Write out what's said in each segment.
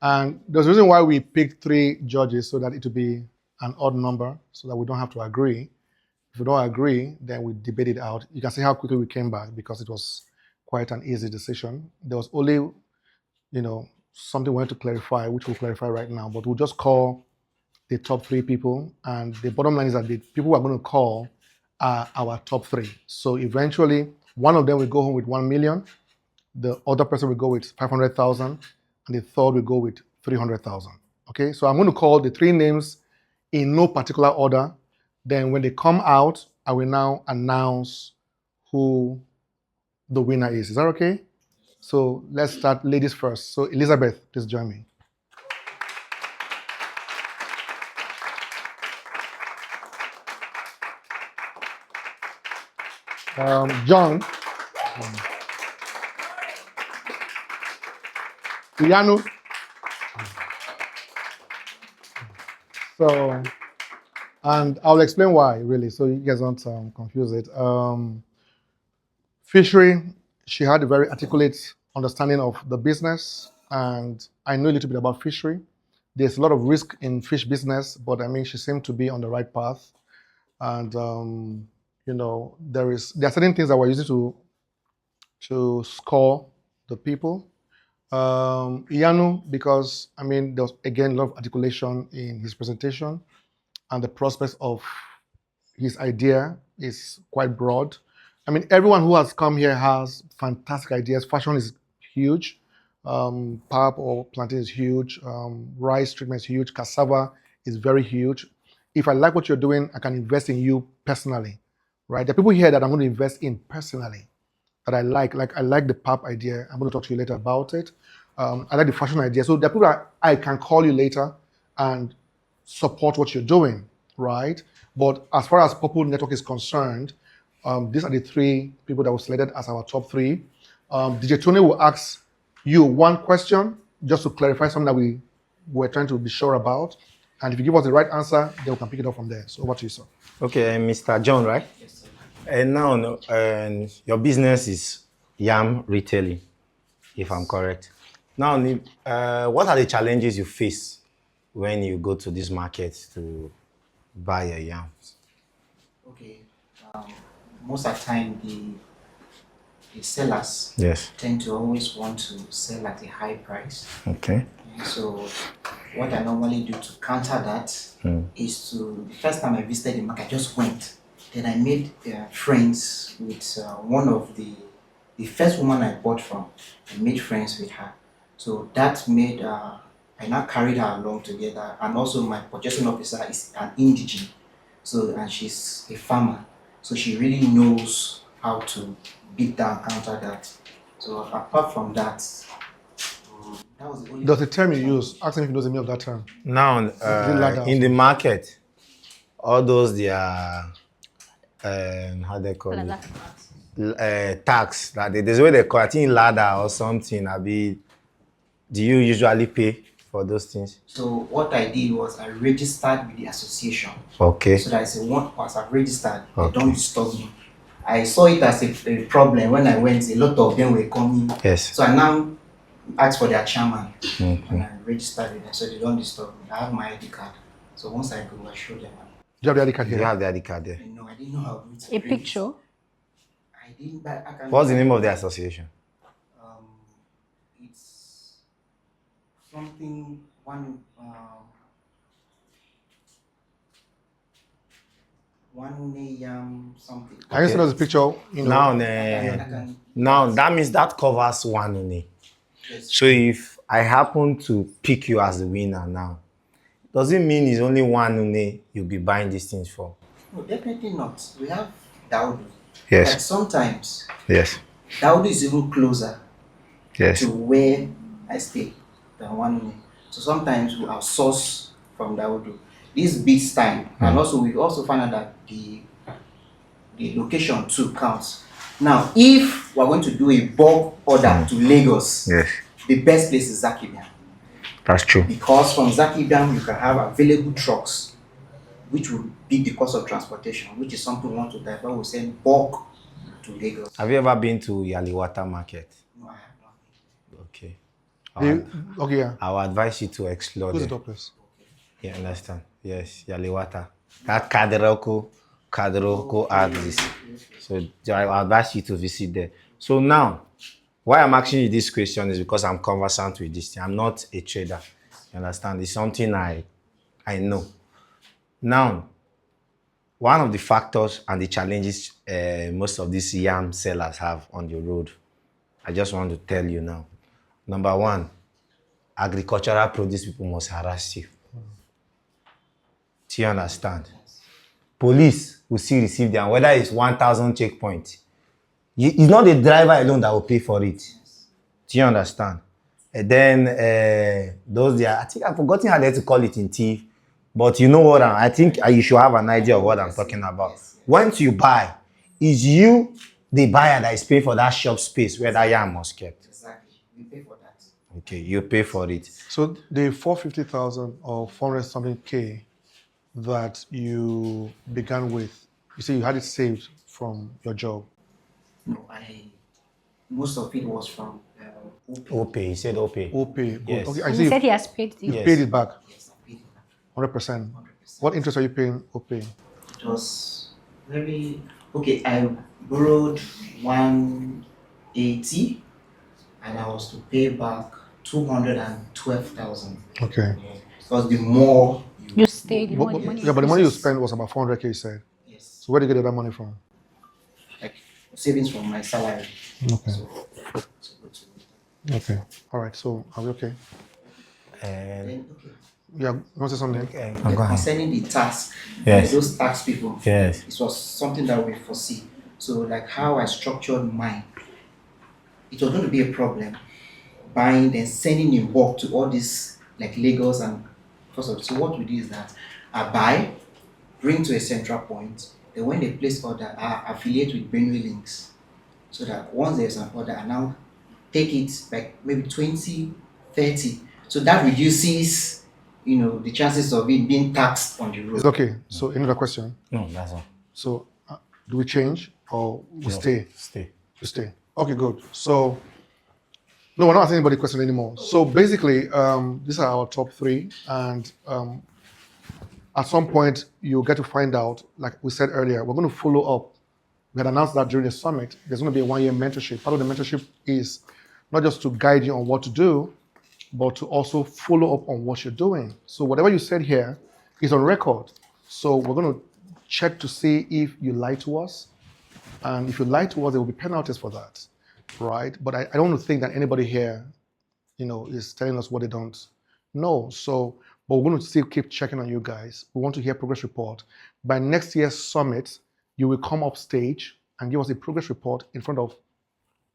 And there's a reason why we picked 3 judges so that it would be an odd number so that we don't have to agree. If we don't agree, then we debate it out. You can see how quickly we came back because it was quite an easy decision. There was only, something we wanted to clarify, which we'll clarify right now, but we'll just call the top 3 people. And the bottom line is that the people we're going to call are our top 3. So eventually, one of them will go home with 1 million, the other person will go with 500,000, and the third will go with 300,000. Okay, so I'm going to call the 3 names in no particular order. Then when they come out, I will now announce who the winner is. Is that okay? So let's start ladies first. So Elizabeth, please join me. John. Iyanu. So, and I'll explain why, really, so you guys don't confuse it. Fishery, she had a very articulate understanding of the business, and I know a little bit about fishery. There's a lot of risk in fish business, but I mean, she seemed to be on the right path. And, there are certain things that we're using to score the people. Iyanu, because, I mean, there was, again, a lot of articulation in his presentation, and the prospects of his idea is quite broad. I mean, everyone who has come here has fantastic ideas. Fashion is huge. Pap or plantain is huge. Rice treatment is huge. Cassava is very huge. If I like what you're doing, I can invest in you personally, right? There are people here that I'm going to invest in personally that I like. Like, I like the pap idea. I'm going to talk to you later about it. I like the fashion idea. So there are people that I can call you later and support what you're doing, right? But as far as Purple Network is concerned, these are the 3 people that were selected as our top 3. DJ Tony will ask you one question just to clarify something that we were trying to be sure about. And if you give us the right answer, then we can pick it up from there. So over to you, sir. Okay, Mr. John, right? Yes, sir. And now, your business is yam retailing, if I'm correct. Now, what are the challenges you face when you go to this market to buy your yams? Okay. Most of the time, the sellers tend to always want to sell at a high price. Okay. And so what I normally do to counter that is the first time I visited the market, I just went. Then I made friends with one of the first woman I bought from. I made friends with her. So that made, I now carried her along together. And also my purchasing officer is an indigene. So, and she's a farmer. So she really knows how to beat down, counter that. So apart from that, that was the only... There's a term you use. Ask him if he knows the meaning of that term. Now, in the market, all those, they are, how they call it? Tax. There's a way they call it, I think ladder or something. Do you usually pay for those things? So what I did was I registered with the association. Okay. So that I said, once I've registered, they don't disturb me. I saw it as a problem when I went. A lot of them were coming. Yes. So I now asked for their chairman and I registered with them, so they don't disturb me. I have my ID card. So once I go, I show them. Do you have the ID card here? Do you have the ID card there? No, I didn't know how to A picture? I didn't, but I can... What's the name of the association? It's something, one something. Can you send us a picture? Now that means that covers one only. Yes. So if I happen to pick you as the winner now, does it mean it's only one only you'll be buying these things for? No, definitely not. We have Daudu. Yes. But sometimes Yes. Daudu is even closer Yes. to where I stay than one only. So sometimes we outsource from Daudu. This beats time, and also we also find out that the location too counts. Now, if we're going to do a bulk order to Lagos, Yes. the best place is Zakibiam. That's true. Because from Zakibiam you can have available trucks, which will beat the cost of transportation, which is something we want to divert. We send bulk to Lagos. Have you ever been to Yaliwata market? No, I have not. Okay. Okay, yeah. I will advise you to explore Who's the there. top place? You understand? Yes, Yaliwata. That Kaderoko axis. So I will advise you to visit there. So now, why I'm asking you this question is because I'm conversant with this thing. I'm not a trader. You understand? It's something I know. Now, one of the factors and the challenges most of these yam sellers have on the road, I just want to tell you now. Number one, agricultural produce people must harass you. Do you understand? Police will still receive them, whether it's 1,000 checkpoint. It's not the driver alone that will pay for it. Do you understand? And then those there, I think I've forgotten how to call it in thief, but you know what I think you should have an idea of what I'm talking about. Once you buy, is you the buyer that is paying for that shop space where that yam was kept. Exactly. You pay for that. Okay, you pay for it. So the 450,000 or 400 something K that you began with, you say you had it saved from your job. No, most of it was from Opay. He said Opay. Opay. Yes. Okay, I And see. he said he has paid You you. paid it back. Yes, I paid it back. 100%. 100%. What interest are you paying Opay? It was very okay. I borrowed 180, and I was to pay back 212,000. Okay. Because the more You stayed, the But, more the money. yeah, but the money you spent was about 400K, you said. yes, So where did you get that money from? like savings from my salary. Okay. So go to Okay. All right. So are we okay? And then okay. Yeah. You want to say something? okay. Then concerning the tax, Yes. those tax people, Yes. it was something that we foresee. So like how I structured mine, it was going to be a problem buying and sending in bulk to all these like Lagos and first of all. So what we do is that I buy, bring to a central point, then when they place order, I affiliate with Benue Links. So that once there's an order, I now take it like maybe 20, 30. So that reduces, the chances of it being taxed on the road. It's okay. So another question. No, that's all. So do we change or we No, stay? Stay. You stay. Okay, good. So no, we're not asking anybody question anymore. So basically, these are our top three, and at some point you'll get to find out, like we said earlier, we're going to follow up. We had announced that during the summit, there's going to be a 1-year mentorship. Part of the mentorship is not just to guide you on what to do, but to also follow up on what you're doing. So whatever you said here is on record. So we're going to check to see if you lied to us. And if you lie to us, there will be penalties for that, right? But I don't think that anybody here, is telling us what they don't know. So, but we're going to still keep checking on you guys. We want to hear progress report. By next year's summit, you will come up stage and give us a progress report in front of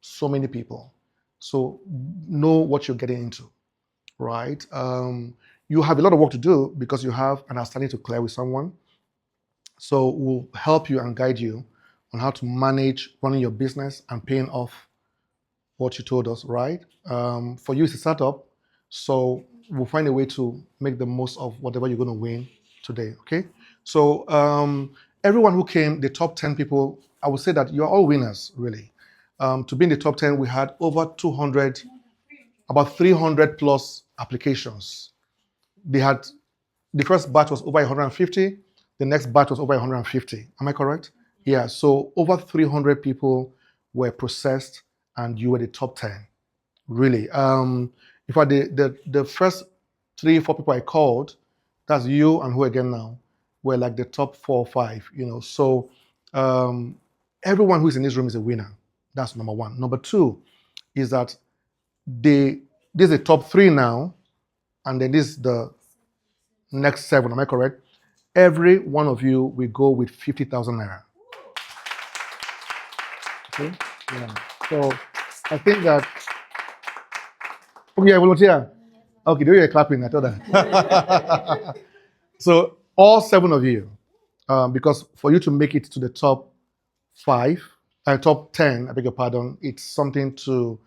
so many people. So know what you're getting into, right? You have a lot of work to do because you have an outstanding to clear with someone. So we'll help you and guide you on how to manage running your business and paying off what you told us, right? For you, it's a startup, so we'll find a way to make the most of whatever you're going to win today, okay? So everyone who came, the top 10 people, I would say that you're all winners, really. To be in the top 10, we had over 200, about 300 plus applications. The first batch was over 150, the next batch was over 150. Am I correct? Yeah, so over 300 people were processed and you were the top 10, really. In fact, the first 3-4 people I called, that's you and who again now, were like the top 4 or 5, So everyone who's in this room is a winner. That's number one. Number two is that this is the top 3 now, and then this is the next 7, am I correct? Every one of you will go with 50,000 naira. Okay? Yeah. So I think that. Okay, volunteer. Okay, do you clapping? I thought that. So all 7 of you, because for you to make it to the top 5, top 10, I beg your pardon, it's something to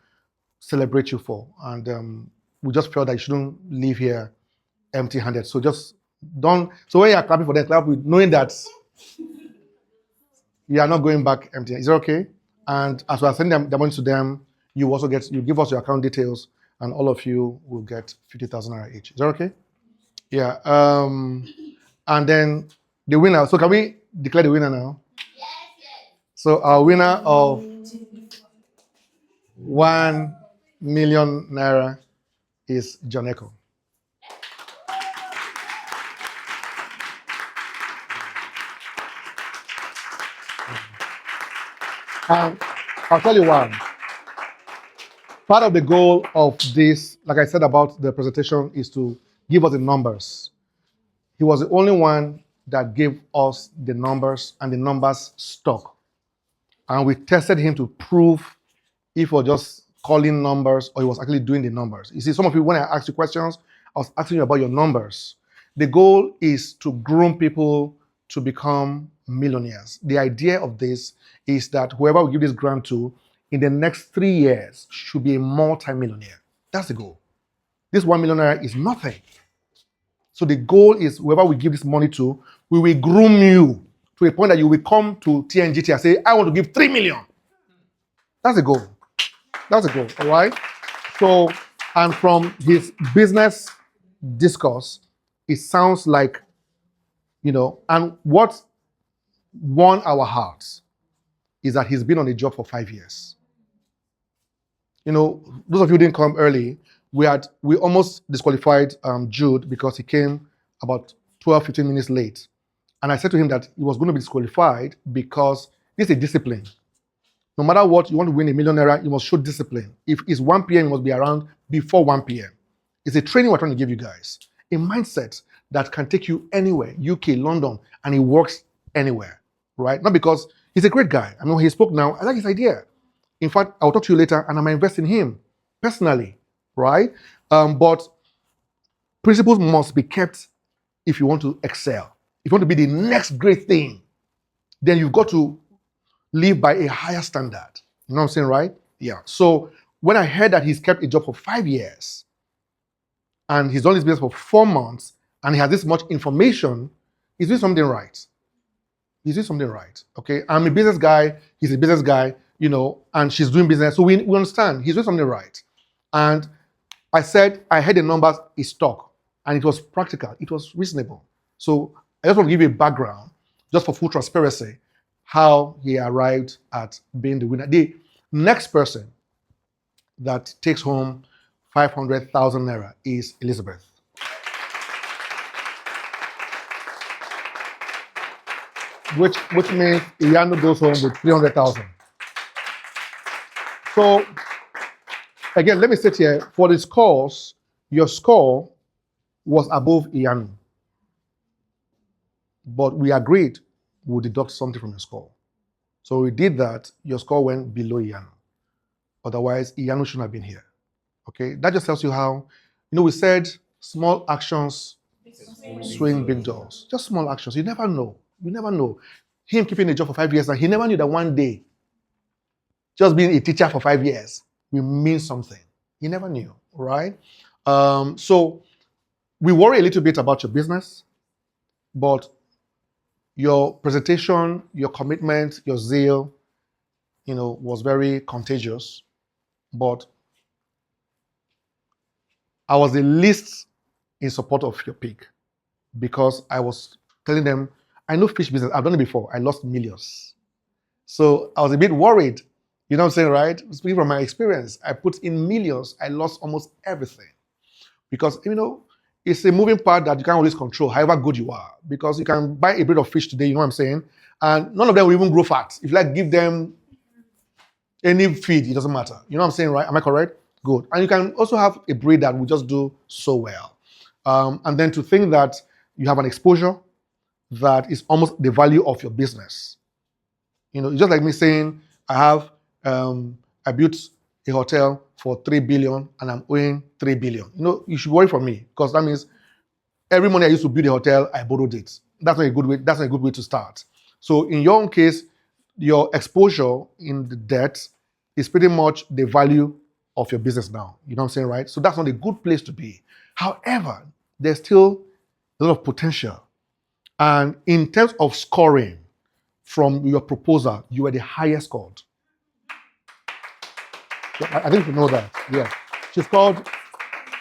celebrate you for, and we just felt that you shouldn't leave here empty-handed. So just don't. So when you are clapping for them, clap with knowing that you are not going back empty. Is it okay? And as we are sending the money to them, you give us your account details, and all of you will get 50,000 naira each. Is that okay? Yeah. And then the winner. So can we declare the winner now? So our winner of 1 million naira is John Echo. And I'll tell you why. Part of the goal of this, like I said about the presentation, is to give us the numbers. He was the only one that gave us the numbers, and the numbers stuck. And we tested him to prove if he was just calling numbers or he was actually doing the numbers. You see, some of you, when I asked you questions, I was asking you about your numbers. The goal is to groom people to become millionaires. The idea of this is that whoever we give this grant to, in the next 3 years, should be a multi-millionaire. That's the goal. This 1 millionaire is nothing. So the goal is whoever we give this money to, we will groom you to a point that you will come to Tngt and say, I want to give 3 million. That's the goal. That's the goal, all right? So, and from his business discourse, it sounds like, and what won our hearts is that he's been on the job for 5 years. Those of you who didn't come early, we almost disqualified Jude because he came about 12, 15 minutes late. And I said to him that he was going to be disqualified because this is a discipline. No matter what, you want to win a millionaire, you must show discipline. If it's 1 p.m., you must be around before 1 p.m. It's a training we're trying to give you guys. A mindset that can take you anywhere, UK, London, and it works anywhere, right? Not because he's a great guy. I mean, when he spoke now, I like his idea. In fact, I'll talk to you later, and I'm investing in him personally, right? But principles must be kept if you want to excel. If you want to be the next great thing, then you've got to live by a higher standard. You know what I'm saying, right? Yeah. So when I heard that he's kept a job for 5 years, and he's done his business for 4 months, and he has this much information, he's doing something right. He's doing something right. Okay. I'm a business guy, he's a business guy, and she's doing business. So we understand he's doing something right. And I said, I had the numbers, he stuck, and it was practical, it was reasonable. So I just want to give you a background, just for full transparency, how he arrived at being the winner. The next person that takes home 500,000 naira is Elizabeth. Which means Iyanu goes home with 300,000. So, again, let me sit here. For this course, your score was above Iyanu. But we agreed we'll deduct something from your score. So we did that. Your score went below Iyanu. Otherwise, Iyanu shouldn't have been here. Okay? That just tells you how, we said small actions swing big doors. Just small actions. You never know. You never know. Him keeping a job for 5 years, and he never knew that one day, just being a teacher for 5 years will mean something. He never knew, right? So we worry a little bit about your business, but your presentation, your commitment, your zeal, was very contagious. But I was the least in support of your pick because I was telling them, I know fish business. I've done it before. I lost millions. So I was a bit worried. You know what I'm saying, right? Speaking from my experience, I put in millions. I lost almost everything. Because, it's a moving part that you can't always control, however good you are. Because you can buy a breed of fish today, you know what I'm saying? And none of them will even grow fat. If you give them any feed, it doesn't matter. You know what I'm saying, right? Am I correct? Good. And you can also have a breed that will just do so well. And then to think that you have an exposure that is almost the value of your business. It's just like me saying, I built a hotel for 3 billion and I'm owing 3 billion. You should worry for me because that means every money I used to build a hotel, I borrowed it. That's not a good way. That's not a good way to start. So in your own case, your exposure in the debt is pretty much the value of your business now. You know what I'm saying, right? So that's not a good place to be. However, there's still a lot of potential. And in terms of scoring from your proposal, you were the highest scored. I think you know that, yeah. She scored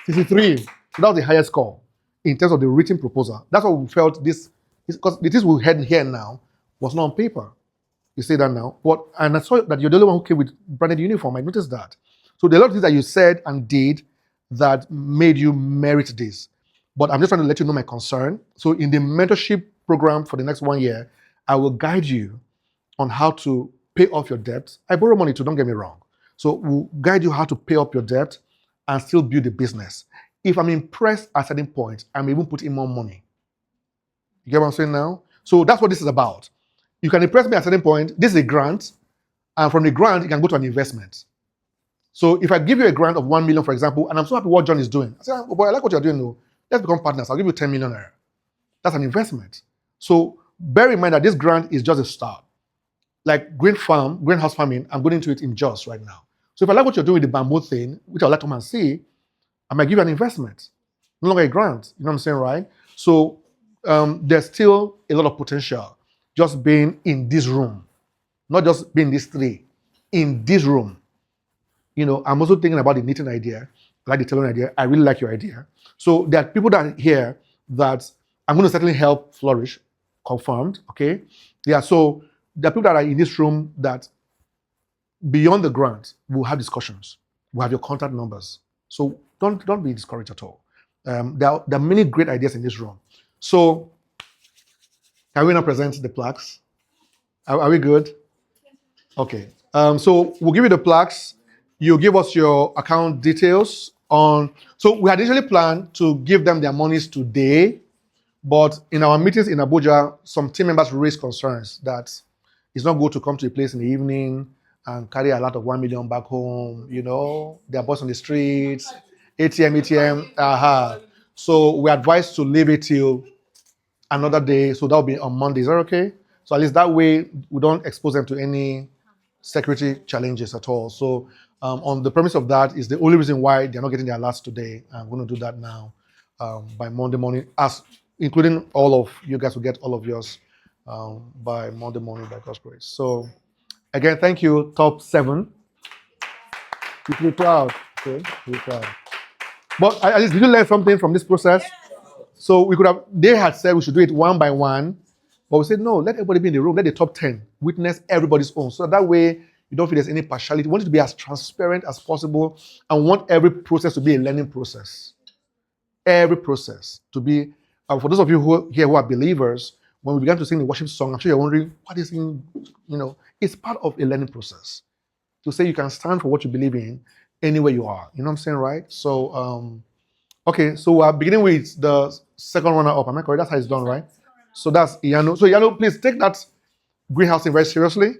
63. So that was the highest score in terms of the written proposal. That's what we felt this, because the things we had here now was not on paper. You say that now. And I saw that you're the only one who came with branded uniform. I noticed that. So there are a lot of things that you said and did that made you merit this. But I'm just trying to let you know my concern. So in the mentorship program for the next 1 year, I will guide you on how to pay off your debt. I borrow money too, don't get me wrong. So we'll guide you how to pay off your debt and still build a business. If I'm impressed at a certain point, I'm even put in more money. You get what I'm saying now? So that's what this is about. You can impress me at a certain point. This is a grant, and from the grant, it can go to an investment. So if I give you a grant of 1 million, for example, and I'm so happy what John is doing, I say, oh boy, I like what you're doing. No, let's become partners. I'll give you 10 million naira. That's an investment. So bear in mind that this grant is just a start. Like greenhouse farming, I'm going into it in Jos right now. So if I like what you're doing with the bamboo thing, which I'd like to come and see, I might give you an investment, no longer a grant. You know what I'm saying, right? So there's still a lot of potential just being in this room, not just being this three, in this room. You know, I'm also thinking about the knitting idea, I like the tailoring idea. I really like your idea. So there are people that are here that I'm going to certainly help flourish, confirmed, okay? Yeah, so there are people that are in this room that beyond the grant, we'll have discussions. We'll have your contact numbers. So don't be discouraged at all. There are many great ideas in this room. So can we now present the plaques? Are we good? Okay. So we'll give you the plaques. You give us your account details on. So we had initially planned to give them their monies today, but in our meetings in Abuja, some team members raised concerns that it's not good to come to a place in the evening and carry a lot of 1 million back home. You know, there are boys on the streets, ATM. So we advised to leave it till another day. So that'll be on Monday. Is that okay? So at least that way we don't expose them to any security challenges at all. So on the premise of that is the only reason why they're not getting their alerts today. I'm going to do that now by Monday morning, as including all of you guys will get all of yours by Monday morning by God's grace. So again, thank you, top 7. You feel proud. Okay, feel proud. But at least did you learn something from this process? So we could have, they had said we should do it one by one, but we said no, let everybody be in the room, let the top 10 witness everybody's own. So that way you don't feel there's any partiality. We want it to be as transparent as possible and want every process to be a learning process. Every process to be, for those of you who are believers, when we began to sing the worship song, I'm sure you're wondering, what is in, it's part of a learning process. To say you can stand for what you believe in anywhere you are. You know what I'm saying, right? So, okay, so we're beginning with the second runner up. Am I correct? That's how it's done, right? So that's Iyanu. So Iyanu, please take that greenhouse thing very seriously.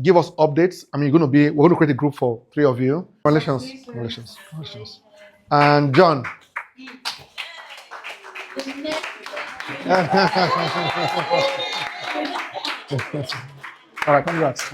Give us updates. I mean, we're going to create a group for 3 of you. Congratulations. And John. All right, congrats.